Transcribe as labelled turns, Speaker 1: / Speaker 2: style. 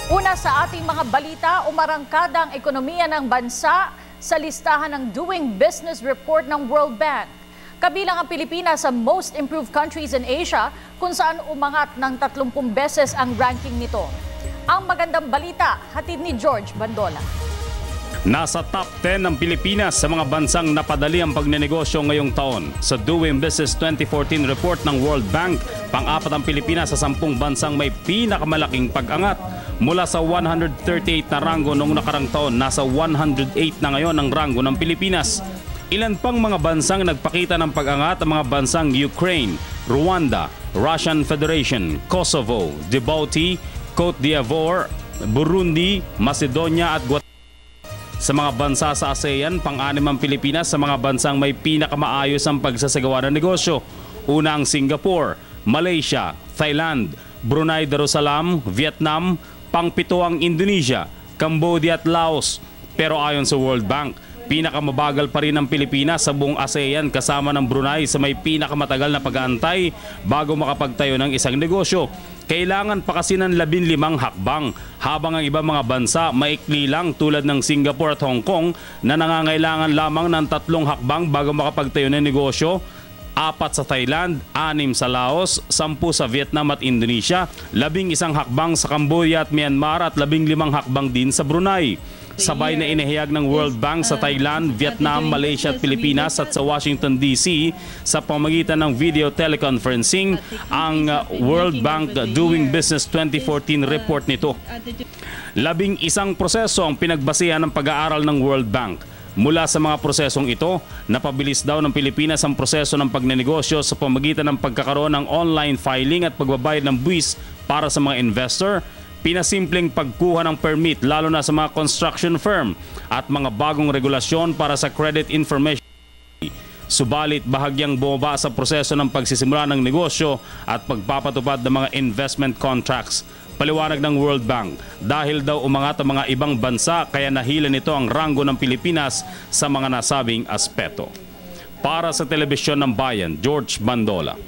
Speaker 1: Una sa ating mga balita, umarangkada ang ekonomiya ng bansa sa listahan ng Doing Business Report ng World Bank. Kabilang ang Pilipinas sa Most Improved Countries in Asia, kung saan umangat ng 30 beses ang ranking nito. Ang magandang balita, hatid ni George Bandola.
Speaker 2: Nasa top 10 ng Pilipinas sa mga bansang napadali ang pagnenegosyo ngayong taon. Sa Doing Business 2014 report ng World Bank, pang-apat ang Pilipinas sa 10 bansang may pinakamalaking pag-angat. Mula sa 138 na ranggo noong nakarang taon, nasa 108 na ngayon ang ranggo ng Pilipinas. Ilan pang mga bansang nagpakita ng pag-angat ang mga bansang Ukraine, Rwanda, Russian Federation, Kosovo, Djibouti, Cote d'Ivoire, Burundi, Macedonia at Guatemala. Sa mga bansa sa ASEAN, pang-anim ang Pilipinas sa mga bansang may pinakamaayos ang pagsasagawa ng negosyo. Una ang Singapore, Malaysia, Thailand, Brunei Darussalam, Vietnam, pang-pito ang Indonesia, Cambodia at Laos. Pero ayon sa World Bank, pinakamabagal pa rin ang Pilipinas sa buong ASEAN kasama ng Brunei sa may pinakamatagal na pag-aantay bago makapagtayo ng isang negosyo. Kailangan pa kasi ng 15 hakbang, habang ang ibang mga bansa maikli lang tulad ng Singapore at Hong Kong na nangangailangan lamang ng 3 hakbang bago makapagtayo ng negosyo. 4 sa Thailand, 6 sa Laos, 10 sa Vietnam at Indonesia, 11 hakbang sa Cambodia at Myanmar at 15 hakbang din sa Brunei. Sabay na inihayag ng World Bank sa Thailand, Vietnam, Malaysia at Pilipinas at sa Washington DC sa pamamagitan ng video teleconferencing ang World Bank Doing Business 2014 report nito. 11 proseso ang pinagbasehan ng pag-aaral ng World Bank. Mula sa mga prosesong ito, napabilis daw ng Pilipinas ang proseso ng pagnenegosyo sa pamamagitan ng pagkakaroon ng online filing at pagbabayad ng buwis para sa mga investor, pinasimpleng pagkuha ng permit lalo na sa mga construction firm at mga bagong regulasyon para sa credit information. Subalit bahagyang bumaba sa proseso ng pagsisimula ng negosyo at pagpapatupad ng mga investment contracts. Paliwanag ng World Bank, dahil daw umangat ang mga ibang bansa kaya nahila nito ang ranggo ng Pilipinas sa mga nasabing aspeto. Para sa Telebisyon ng Bayan, George Bandola.